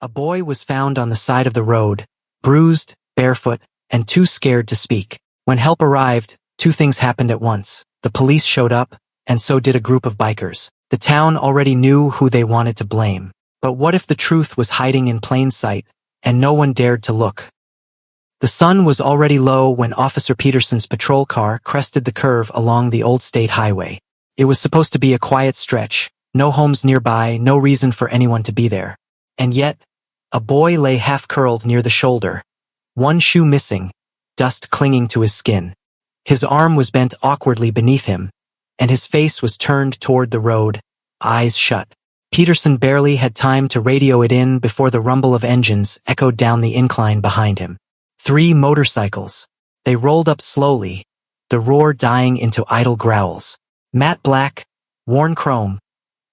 A boy was found on the side of the road, bruised, barefoot, and too scared to speak. When help arrived, two things happened at once. The police showed up, and so did a group of bikers. The town already knew who they wanted to blame. But what if the truth was hiding in plain sight, and no one dared to look? The sun was already low when Officer Peterson's patrol car crested the curve along the old state highway. It was supposed to be a quiet stretch, no homes nearby, no reason for anyone to be there. And yet, a boy lay half-curled near the shoulder, one shoe missing, dust clinging to his skin. His arm was bent awkwardly beneath him, and his face was turned toward the road, eyes shut. Peterson barely had time to radio it in before the rumble of engines echoed down the incline behind him. 3 motorcycles. They rolled up slowly, the roar dying into idle growls. Matte black, worn chrome,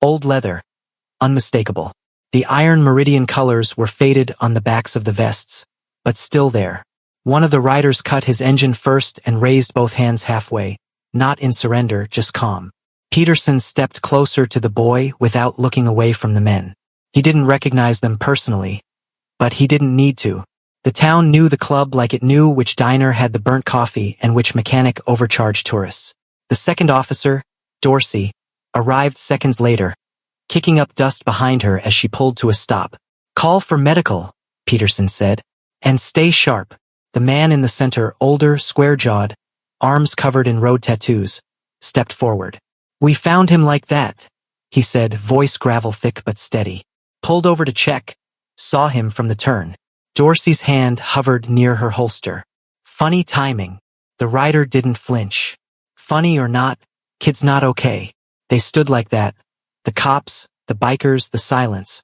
old leather, unmistakable. The iron meridian colors were faded on the backs of the vests, but still there. One of the riders cut his engine first and raised both hands halfway, not in surrender, just calm. Peterson stepped closer to the boy without looking away from the men. He didn't recognize them personally, but he didn't need to. The town knew the club like it knew which diner had the burnt coffee and which mechanic overcharged tourists. The second officer, Dorsey, arrived seconds later, kicking up dust behind her as she pulled to a stop. "Call for medical," Peterson said. "And stay sharp." The man in the center, older, square-jawed, arms covered in road tattoos, stepped forward. "We found him like that," he said, voice gravel-thick but steady. "Pulled over to check. Saw him from the turn." Dorsey's hand hovered near her holster. Funny timing. The rider didn't flinch. Funny or not, kid's not okay. They stood like that. The cops, the bikers, the silence.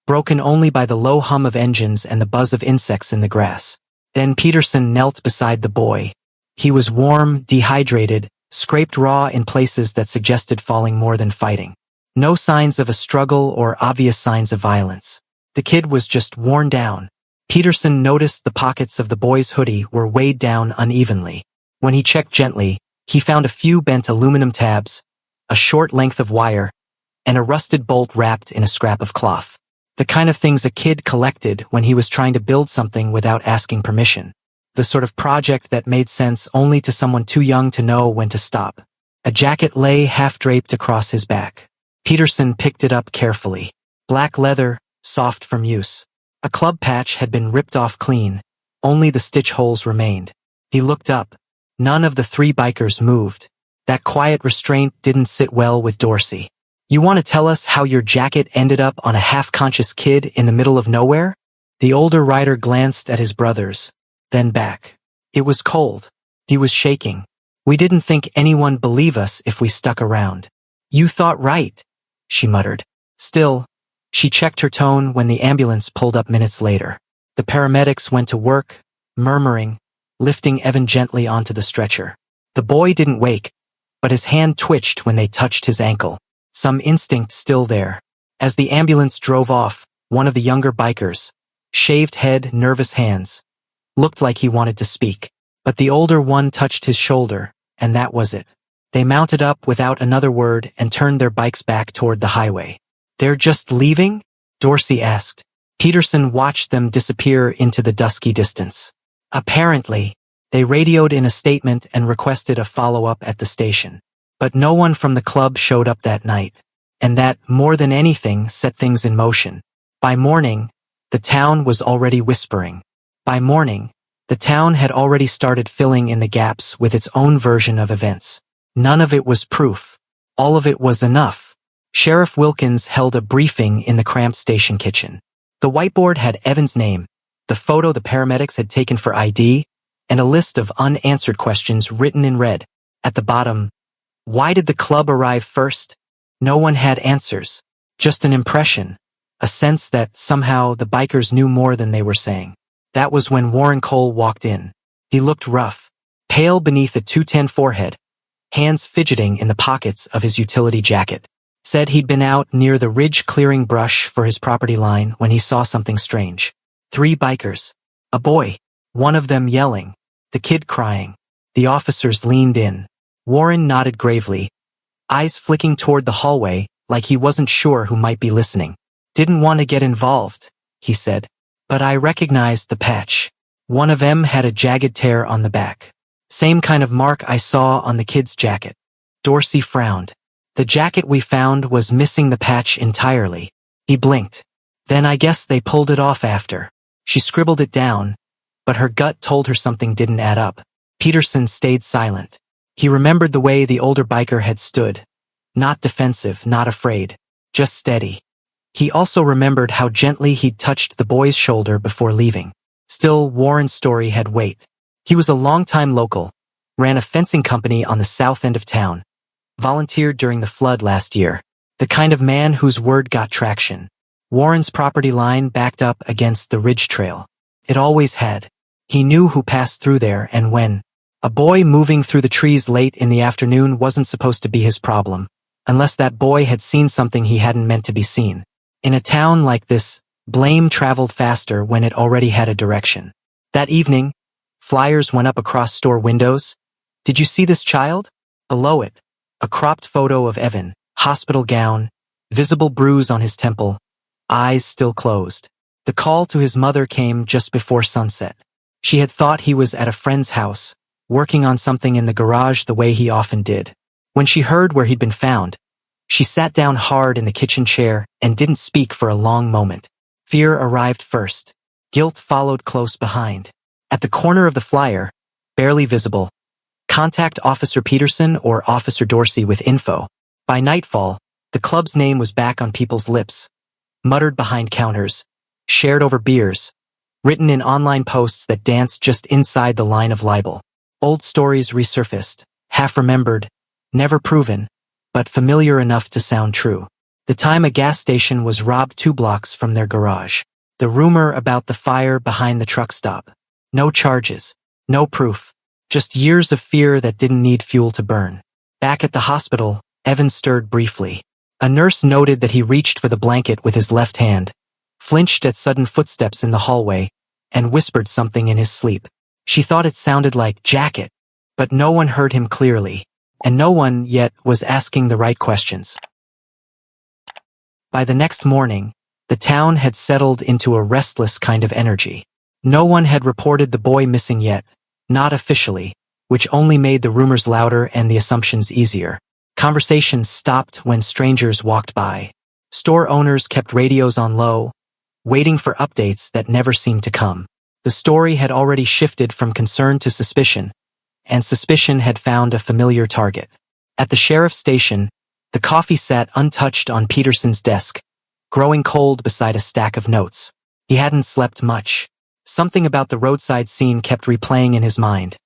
Broken only by the low hum of engines and the buzz of insects in the grass. Then Peterson knelt beside the boy. He was warm, dehydrated, scraped raw in places that suggested falling more than fighting. No signs of a struggle or obvious signs of violence. The kid was just worn down. Peterson noticed the pockets of the boy's hoodie were weighed down unevenly. When he checked gently, he found a few bent aluminum tabs, a short length of wire, and a rusted bolt wrapped in a scrap of cloth. The kind of things a kid collected when he was trying to build something without asking permission. The sort of project that made sense only to someone too young to know when to stop. A jacket lay half-draped across his back. Peterson picked it up carefully. Black leather, soft from use. A club patch had been ripped off clean. Only the stitch holes remained. He looked up. None of the 3 bikers moved. That quiet restraint didn't sit well with Dorsey. "You want to tell us how your jacket ended up on a half-conscious kid in the middle of nowhere?" The older rider glanced at his brothers, then back. It was cold. He was shaking. "We didn't think anyone would believe us if we stuck around." "You thought right," she muttered. Still, she checked her tone when the ambulance pulled up minutes later. The paramedics went to work, murmuring, lifting Evan gently onto the stretcher. The boy didn't wake, but his hand twitched when they touched his ankle. Some instinct still there. As the ambulance drove off, one of the younger bikers, shaved head, nervous hands, looked like he wanted to speak. But the older one touched his shoulder, and that was it. They mounted up without another word and turned their bikes back toward the highway. "They're just leaving?" Dorsey asked. Peterson watched them disappear into the dusky distance. "Apparently." They radioed in a statement and requested a follow-up at the station. But no one from the club showed up that night. And that, more than anything, set things in motion. By morning, the town was already whispering. By morning, the town had already started filling in the gaps with its own version of events. None of it was proof. All of it was enough. Sheriff Wilkins held a briefing in the cramped station kitchen. The whiteboard had Evan's name, the photo the paramedics had taken for ID, and a list of unanswered questions written in red. At the bottom, why did the club arrive first? No one had answers. Just an impression, a sense that somehow the bikers knew more than they were saying. That was when Warren Cole walked in. He looked rough, pale beneath a 210 forehead, hands fidgeting in the pockets of his utility jacket. Said he'd been out near the ridge clearing brush for his property line when he saw something strange. 3 bikers. A boy. One of them yelling. The kid crying. The officers leaned in. Warren nodded gravely, eyes flicking toward the hallway like he wasn't sure who might be listening. Didn't want to get involved, he said. But I recognized the patch. One of 'em had a jagged tear on the back. Same kind of mark I saw on the kid's jacket. Dorsey frowned. The jacket we found was missing the patch entirely. He blinked. Then I guess they pulled it off after. She scribbled it down, but her gut told her something didn't add up. Peterson stayed silent. He remembered the way the older biker had stood. Not defensive, not afraid, just steady. He also remembered how gently he'd touched the boy's shoulder before leaving. Still, Warren's story had weight. He was a longtime local, ran a fencing company on the south end of town, volunteered during the flood last year, the kind of man whose word got traction. Warren's property line backed up against the ridge trail. It always had. He knew who passed through there and when. A boy moving through the trees late in the afternoon wasn't supposed to be his problem, unless that boy had seen something he hadn't meant to be seen. In a town like this, blame traveled faster when it already had a direction. That evening, flyers went up across store windows. Did you see this child? Below it, a cropped photo of Evan, hospital gown, visible bruise on his temple, eyes still closed. The call to his mother came just before sunset. She had thought he was at a friend's house, working on something in the garage the way he often did. When she heard where he'd been found, she sat down hard in the kitchen chair and didn't speak for a long moment. Fear arrived first. Guilt followed close behind. At the corner of the flyer, barely visible, contact Officer Peterson or Officer Dorsey with info. By nightfall, the club's name was back on people's lips, muttered behind counters, shared over beers, written in online posts that danced just inside the line of libel. Old stories resurfaced, half-remembered, never proven, but familiar enough to sound true. The time a gas station was robbed 2 blocks from their garage. The rumor about the fire behind the truck stop. No charges, no proof, just years of fear that didn't need fuel to burn. Back at the hospital, Evan stirred briefly. A nurse noted that he reached for the blanket with his left hand, flinched at sudden footsteps in the hallway, and whispered something in his sleep. She thought it sounded like jacket, but no one heard him clearly, and no one yet was asking the right questions. By the next morning, the town had settled into a restless kind of energy. No one had reported the boy missing yet, not officially, which only made the rumors louder and the assumptions easier. Conversations stopped when strangers walked by. Store owners kept radios on low, waiting for updates that never seemed to come. The story had already shifted from concern to suspicion, and suspicion had found a familiar target. At the sheriff's station, the coffee sat untouched on Peterson's desk, growing cold beside a stack of notes. He hadn't slept much. Something about the roadside scene kept replaying in his mind.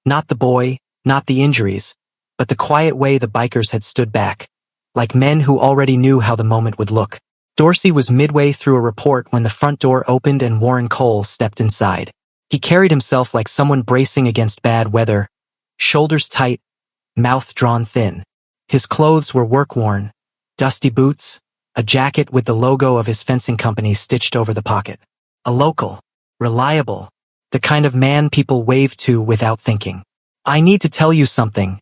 Not the boy, not the injuries, but the quiet way the bikers had stood back, like men who already knew how the moment would look. Dorsey was midway through a report when the front door opened and Warren Cole stepped inside. He carried himself like someone bracing against bad weather, shoulders tight, mouth drawn thin. His clothes were work-worn, dusty boots, a jacket with the logo of his fencing company stitched over the pocket. A local, reliable, the kind of man people waved to without thinking. "I need to tell you something,"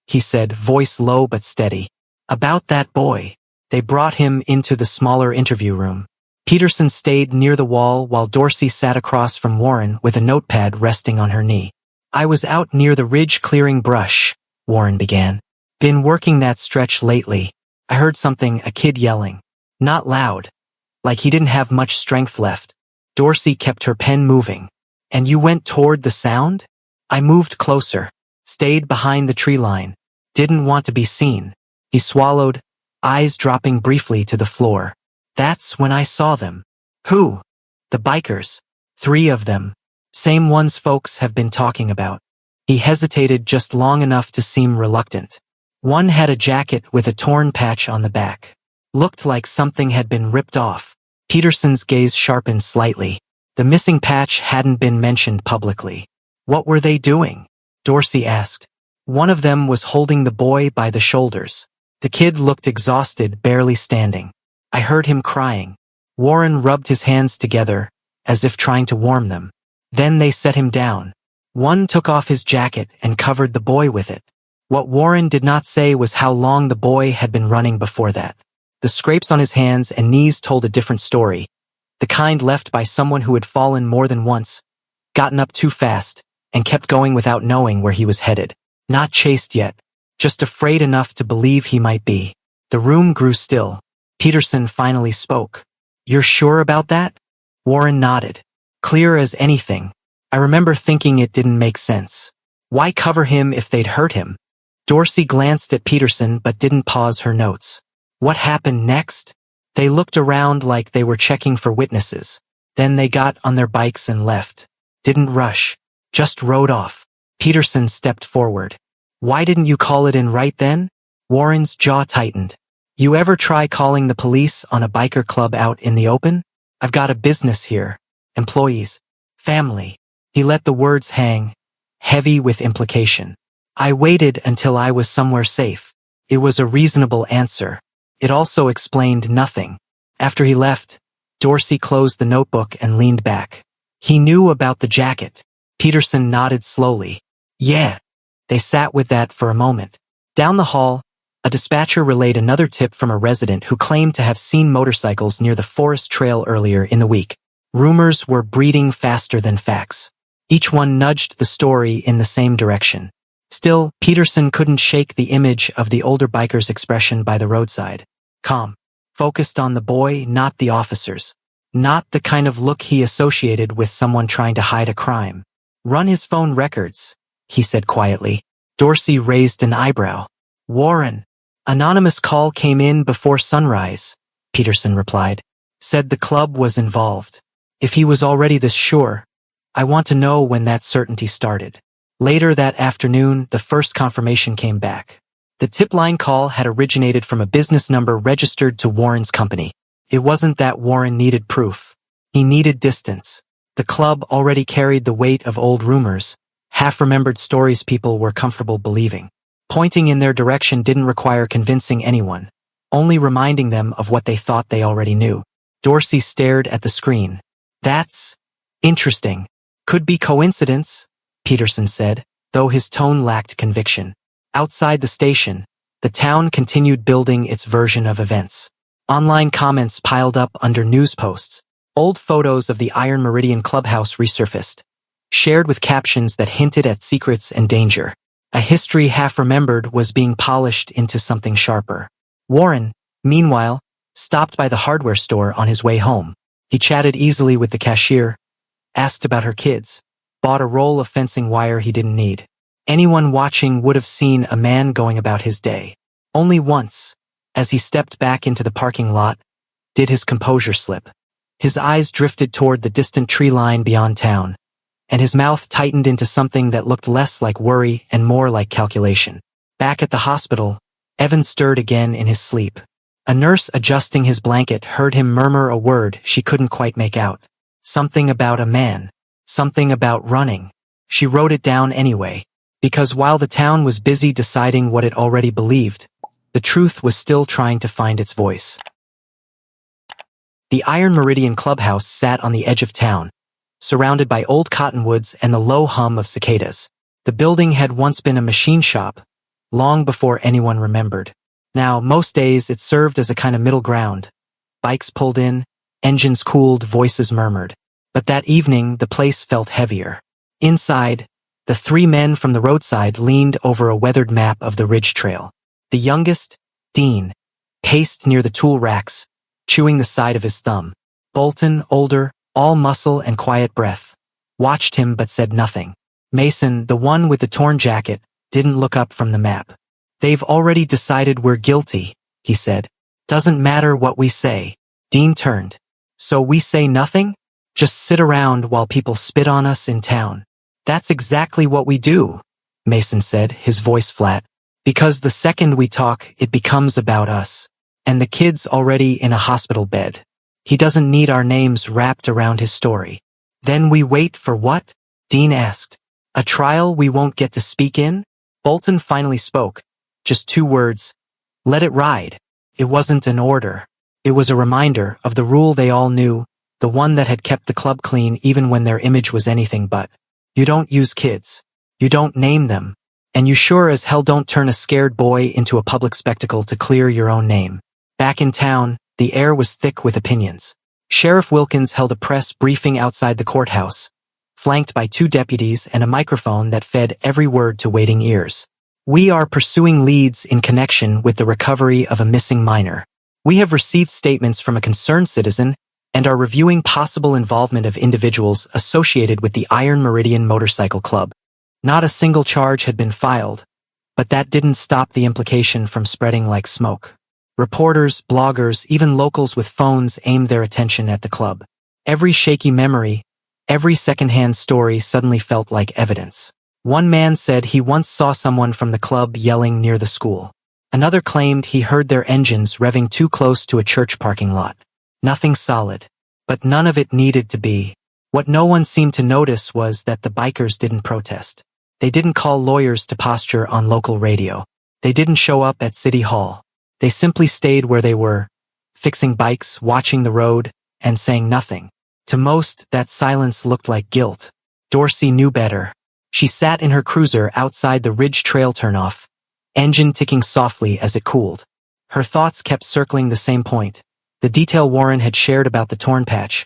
he said, voice low but steady. "About that boy." They brought him into the smaller interview room. Peterson stayed near the wall while Dorsey sat across from Warren with a notepad resting on her knee. "I was out near the ridge clearing brush," Warren began. "Been working that stretch lately. I heard something, a kid yelling. Not loud, like he didn't have much strength left." Dorsey kept her pen moving. "And you went toward the sound?" "I moved closer, stayed behind the tree line. Didn't want to be seen." He swallowed, eyes dropping briefly to the floor. "That's when I saw them." "Who?" "The bikers. 3 of them. Same ones folks have been talking about." He hesitated just long enough to seem reluctant. "One had a jacket with a torn patch on the back. Looked like something had been ripped off." Peterson's gaze sharpened slightly. The missing patch hadn't been mentioned publicly. "What were they doing?" Dorsey asked. "One of them was holding the boy by the shoulders. The kid looked exhausted, barely standing. I heard him crying." Warren rubbed his hands together, as if trying to warm them. "Then they set him down. One took off his jacket and covered the boy with it." What Warren did not say was how long the boy had been running before that. The scrapes on his hands and knees told a different story, the kind left by someone who had fallen more than once, gotten up too fast, and kept going without knowing where he was headed. Not chased yet, just afraid enough to believe he might be. The room grew still. Peterson finally spoke. "You're sure about that?" Warren nodded. "Clear as anything. I remember thinking it didn't make sense. Why cover him if they'd hurt him?" Dorsey glanced at Peterson but didn't pause her notes. "What happened next?" "They looked around like they were checking for witnesses. Then they got on their bikes and left. Didn't rush. Just rode off." Peterson stepped forward. "Why didn't you call it in right then?" Warren's jaw tightened. "You ever try calling the police on a biker club out in the open? I've got a business here. Employees. Family." He let the words hang, heavy with implication. "I waited until I was somewhere safe." It was a reasonable answer. It also explained nothing. After he left, Dorsey closed the notebook and leaned back. "He knew about the jacket." Peterson nodded slowly. "Yeah." They sat with that for a moment. Down the hall, a dispatcher relayed another tip from a resident who claimed to have seen motorcycles near the forest trail earlier in the week. Rumors were breeding faster than facts. Each one nudged the story in the same direction. Still, Peterson couldn't shake the image of the older biker's expression by the roadside. Calm. Focused on the boy, not the officers. Not the kind of look he associated with someone trying to hide a crime. "Run his phone records," he said quietly. Dorsey raised an eyebrow. "Warren." "Anonymous call came in before sunrise," Peterson replied. "Said the club was involved. If he was already this sure, I want to know when that certainty started." Later that afternoon, the first confirmation came back. The tip line call had originated from a business number registered to Warren's company. It wasn't that Warren needed proof. He needed distance. The club already carried the weight of old rumors, half-remembered stories people were comfortable believing. Pointing in their direction didn't require convincing anyone, only reminding them of what they thought they already knew. Dorsey stared at the screen. "That's interesting. Could be coincidence," Peterson said, though his tone lacked conviction. Outside the station, the town continued building its version of events. Online comments piled up under news posts. Old photos of the Iron Meridian clubhouse resurfaced, shared with captions that hinted at secrets and danger. A history half-remembered was being polished into something sharper. Warren, meanwhile, stopped by the hardware store on his way home. He chatted easily with the cashier, asked about her kids, bought a roll of fencing wire he didn't need. Anyone watching would have seen a man going about his day. Only once, as he stepped back into the parking lot, did his composure slip. His eyes drifted toward the distant tree line beyond town, and his mouth tightened into something that looked less like worry and more like calculation. Back at the hospital, Evan stirred again in his sleep. A nurse adjusting his blanket heard him murmur a word she couldn't quite make out. Something about a man. Something about running. She wrote it down anyway, because while the town was busy deciding what it already believed, the truth was still trying to find its voice. The Iron Meridian clubhouse sat on the edge of town, surrounded by old cottonwoods and the low hum of cicadas. The building had once been a machine shop, long before anyone remembered. Now, most days it served as a kind of middle ground. Bikes pulled in, engines cooled, voices murmured. But that evening, the place felt heavier. Inside, the three men from the roadside leaned over a weathered map of the ridge trail. The youngest, Dean, paced near the tool racks, chewing the side of his thumb. Bolton, older, all muscle and quiet breath, watched him but said nothing. Mason, the one with the torn jacket, didn't look up from the map. "They've already decided we're guilty," he said. "Doesn't matter what we say." Dean turned. "So we say nothing? Just sit around while people spit on us in town?" "That's exactly what we do," Mason said, his voice flat. "Because the second we talk, it becomes about us. And the kid's already in a hospital bed. He doesn't need our names wrapped around his story." "Then we wait for what?" Dean asked. "A trial we won't get to speak in?" Bolton finally spoke. Just 2 words. "Let it ride." It wasn't an order. It was a reminder of the rule they all knew, the one that had kept the club clean even when their image was anything but. You don't use kids. You don't name them. And you sure as hell don't turn a scared boy into a public spectacle to clear your own name. Back in town, the air was thick with opinions. Sheriff Wilkins held a press briefing outside the courthouse, flanked by 2 deputies and a microphone that fed every word to waiting ears. "We are pursuing leads in connection with the recovery of a missing minor. We have received statements from a concerned citizen and are reviewing possible involvement of individuals associated with the Iron Meridian Motorcycle Club." Not a single charge had been filed, but that didn't stop the implication from spreading like smoke. Reporters, bloggers, even locals with phones aimed their attention at the club. Every shaky memory, every secondhand story suddenly felt like evidence. One man said he once saw someone from the club yelling near the school. Another claimed he heard their engines revving too close to a church parking lot. Nothing solid. But none of it needed to be. What no one seemed to notice was that the bikers didn't protest. They didn't call lawyers to posture on local radio. They didn't show up at City Hall. They simply stayed where they were, fixing bikes, watching the road, and saying nothing. To most, that silence looked like guilt. Dorsey knew better. She sat in her cruiser outside the Ridge Trail turnoff, engine ticking softly as it cooled. Her thoughts kept circling the same point. The detail Warren had shared about the torn patch,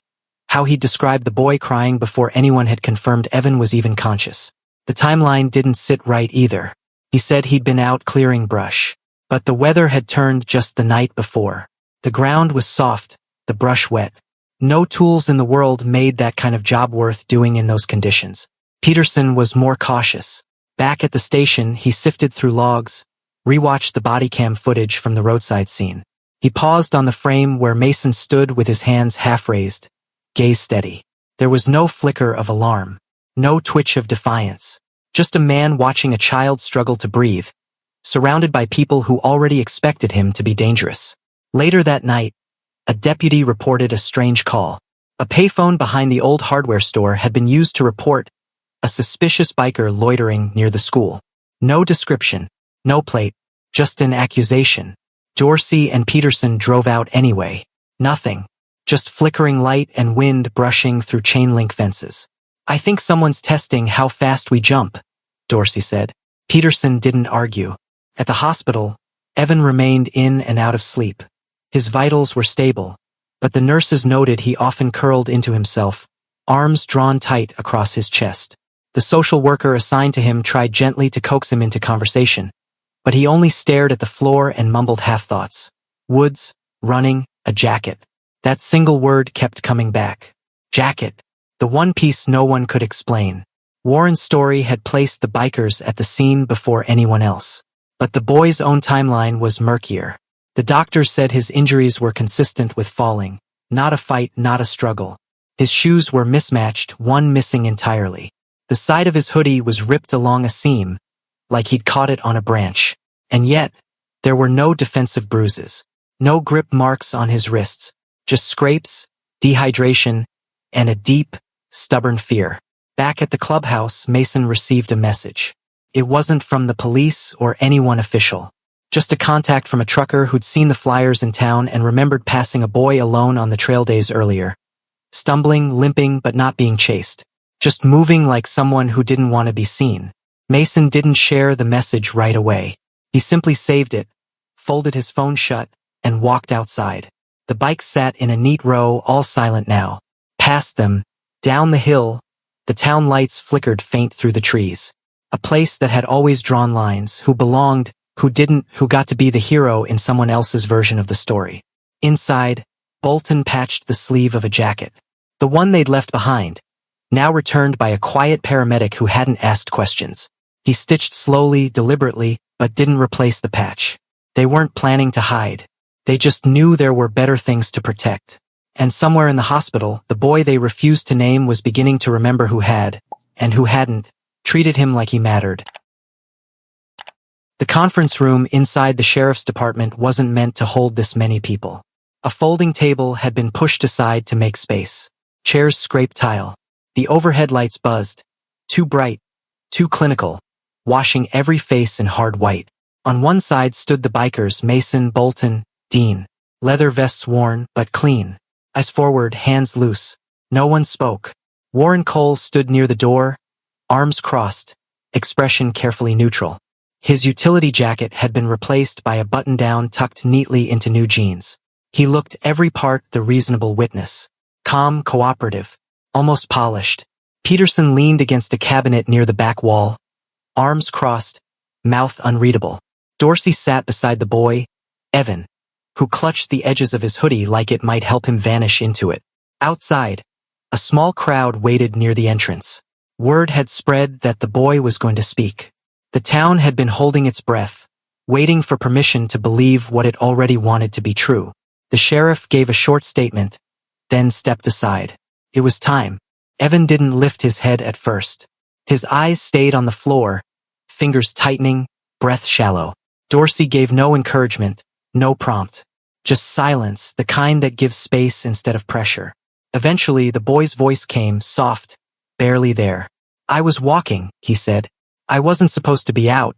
how he described the boy crying before anyone had confirmed Evan was even conscious. The timeline didn't sit right either. He said he'd been out clearing brush. But the weather had turned just the night before. The ground was soft, the brush wet. No tools in the world made that kind of job worth doing in those conditions. Peterson was more cautious. Back at the station, he sifted through logs, rewatched the body cam footage from the roadside scene. He paused on the frame where Mason stood with his hands half raised, gaze steady. There was no flicker of alarm, no twitch of defiance, just a man watching a child struggle to breathe, surrounded by people who already expected him to be dangerous. Later that night, a deputy reported a strange call. A payphone behind the old hardware store had been used to report a suspicious biker loitering near the school. No description, no plate, just an accusation. Dorsey and Peterson drove out anyway. Nothing, just flickering light and wind brushing through chain-link fences. "I think someone's testing how fast we jump," Dorsey said. Peterson didn't argue. At the hospital, Evan remained in and out of sleep. His vitals were stable, but the nurses noted he often curled into himself, arms drawn tight across his chest. The social worker assigned to him tried gently to coax him into conversation, but he only stared at the floor and mumbled half-thoughts. Woods, running, a jacket. That single word kept coming back. Jacket. The one piece no one could explain. Warren's story had placed the bikers at the scene before anyone else. But the boy's own timeline was murkier. The doctors said his injuries were consistent with falling. Not a fight, not a struggle. His shoes were mismatched, one missing entirely. The side of his hoodie was ripped along a seam, like he'd caught it on a branch. And yet, there were no defensive bruises. No grip marks on his wrists. Just scrapes, dehydration, and a deep, stubborn fear. Back at the clubhouse, Mason received a message. It wasn't from the police or anyone official. Just a contact from a trucker who'd seen the flyers in town and remembered passing a boy alone on the trail days earlier. Stumbling, limping, but not being chased. Just moving like someone who didn't want to be seen. Mason didn't share the message right away. He simply saved it, folded his phone shut, and walked outside. The bikes sat in a neat row, all silent now. Past them, down the hill, the town lights flickered faint through the trees. A place that had always drawn lines, who belonged, who didn't, who got to be the hero in someone else's version of the story. Inside, Bolton patched the sleeve of a jacket. The one they'd left behind, now returned by a quiet paramedic who hadn't asked questions. He stitched slowly, deliberately, but didn't replace the patch. They weren't planning to hide. They just knew there were better things to protect. And somewhere in the hospital, the boy they refused to name was beginning to remember who had, and who hadn't, treated him like he mattered. The conference room inside the sheriff's department wasn't meant to hold this many people. A folding table had been pushed aside to make space. Chairs scraped tile. The overhead lights buzzed, too bright, too clinical, washing every face in hard white. On one side stood the bikers, Mason, Bolton, Dean. Leather vests worn, but clean. Eyes forward, hands loose. No one spoke. Warren Cole stood near the door, arms crossed, expression carefully neutral. His utility jacket had been replaced by a button-down tucked neatly into new jeans. He looked every part the reasonable witness. Calm, cooperative, almost polished. Peterson leaned against a cabinet near the back wall, arms crossed, mouth unreadable. Dorsey sat beside the boy, Evan, who clutched the edges of his hoodie like it might help him vanish into it. Outside, a small crowd waited near the entrance. Word had spread that the boy was going to speak. The town had been holding its breath, waiting for permission to believe what it already wanted to be true. The sheriff gave a short statement, then stepped aside. It was time. Evan didn't lift his head at first. His eyes stayed on the floor, fingers tightening, breath shallow. Dorsey gave no encouragement, no prompt. Just silence, the kind that gives space instead of pressure. Eventually, the boy's voice came, soft, barely there. I was walking, he said. I wasn't supposed to be out,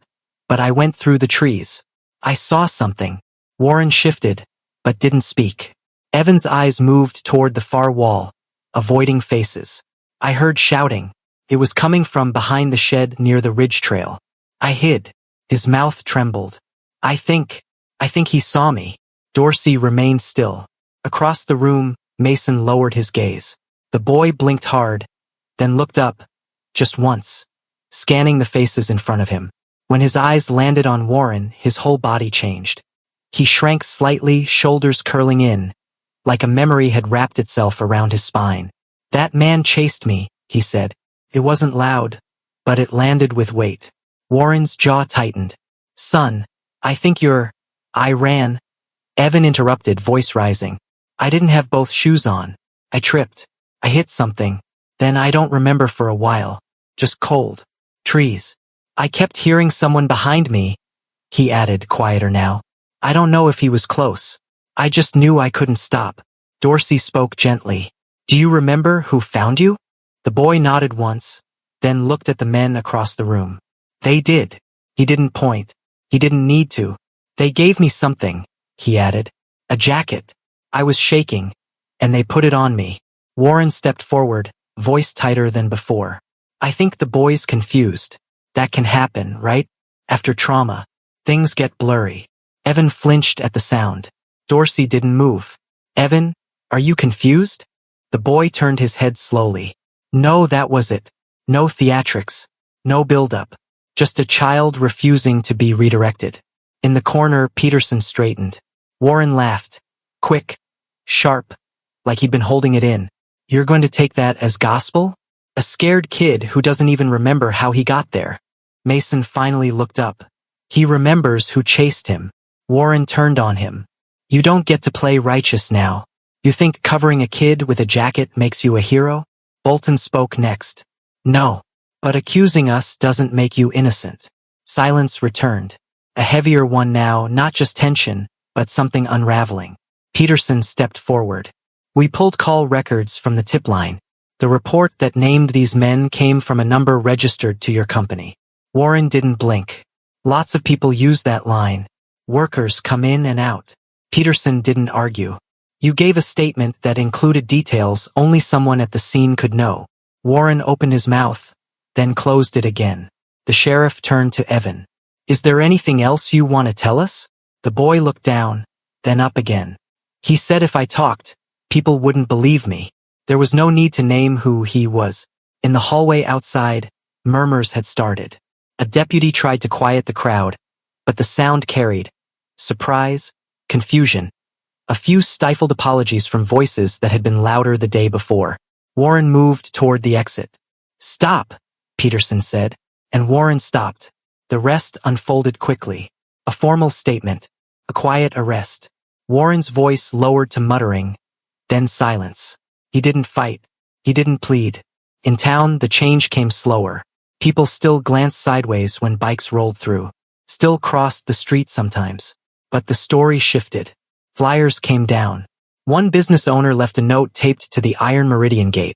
but I went through the trees. I saw something. Warren shifted, but didn't speak. Evan's eyes moved toward the far wall, avoiding faces. I heard shouting. It was coming from behind the shed near the ridge trail. I hid. His mouth trembled. I think he saw me. Dorsey remained still. Across the room, Mason lowered his gaze. The boy blinked hard, then looked up, just once, scanning the faces in front of him. When his eyes landed on Warren, his whole body changed. He shrank slightly, shoulders curling in, like a memory had wrapped itself around his spine. That man chased me, he said. It wasn't loud, but it landed with weight. Warren's jaw tightened. Son, I think I ran. Evan interrupted, voice rising. I didn't have both shoes on. I tripped. I hit something. Then I don't remember for a while. Just cold. Trees. I kept hearing someone behind me, he added, quieter now. I don't know if he was close. I just knew I couldn't stop. Dorsey spoke gently. Do you remember who found you? The boy nodded once, then looked at the men across the room. They did. He didn't point. He didn't need to. They gave me something, he added. A jacket. I was shaking, and they put it on me. Warren stepped forward, voice tighter than before. I think the boy's confused. That can happen, right? After trauma, things get blurry. Evan flinched at the sound. Dorsey didn't move. Evan, are you confused? The boy turned his head slowly. No, that was it. No theatrics. No build-up. Just a child refusing to be redirected. In the corner, Peterson straightened. Warren laughed. Quick. Sharp. Like he'd been holding it in. You're going to take that as gospel? A scared kid who doesn't even remember how he got there. Mason finally looked up. He remembers who chased him. Warren turned on him. You don't get to play righteous now. You think covering a kid with a jacket makes you a hero? Bolton spoke next. No. But accusing us doesn't make you innocent. Silence returned. A heavier one now, not just tension, but something unraveling. Peterson stepped forward. We pulled call records from the tip line. The report that named these men came from a number registered to your company. Warren didn't blink. Lots of people use that line. Workers come in and out. Peterson didn't argue. You gave a statement that included details only someone at the scene could know. Warren opened his mouth, then closed it again. The sheriff turned to Evan. Is there anything else you want to tell us? The boy looked down, then up again. He said if I talked, people wouldn't believe me. There was no need to name who he was. In the hallway outside, murmurs had started. A deputy tried to quiet the crowd, but the sound carried. Surprise, confusion. A few stifled apologies from voices that had been louder the day before. Warren moved toward the exit. Stop, Peterson said, and Warren stopped. The rest unfolded quickly. A formal statement. A quiet arrest. Warren's voice lowered to muttering, then silence. He didn't fight. He didn't plead. In town, the change came slower. People still glanced sideways when bikes rolled through. Still crossed the street sometimes. But the story shifted. Flyers came down. One business owner left a note taped to the Iron Meridian gate.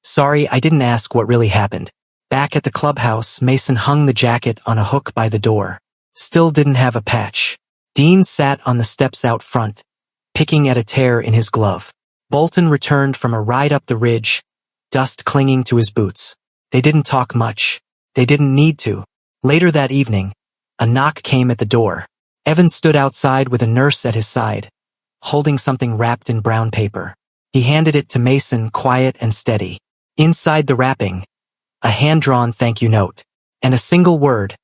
Sorry, I didn't ask what really happened. Back at the clubhouse, Mason hung the jacket on a hook by the door. Still didn't have a patch. Dean sat on the steps out front, picking at a tear in his glove. Bolton returned from a ride up the ridge, dust clinging to his boots. They didn't talk much. They didn't need to. Later that evening, a knock came at the door. Evan stood outside with a nurse at his side, holding something wrapped in brown paper. He handed it to Mason, quiet and steady. Inside the wrapping, a hand-drawn thank you note, and a single word,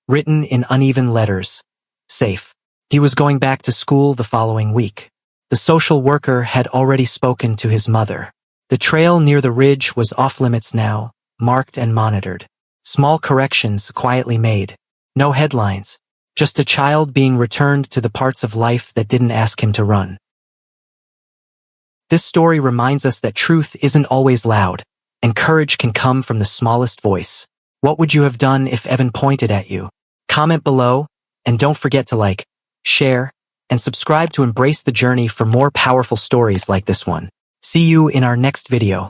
written in uneven letters, safe. He was going back to school the following week. The social worker had already spoken to his mother. The trail near the ridge was off-limits now, marked and monitored. Small corrections quietly made. No headlines, just a child being returned to the parts of life that didn't ask him to run. This story reminds us that truth isn't always loud, and courage can come from the smallest voice. What would you have done if Evan pointed at you? Comment below, and don't forget to like, share, and subscribe to embrace the journey for more powerful stories like this one. See you in our next video.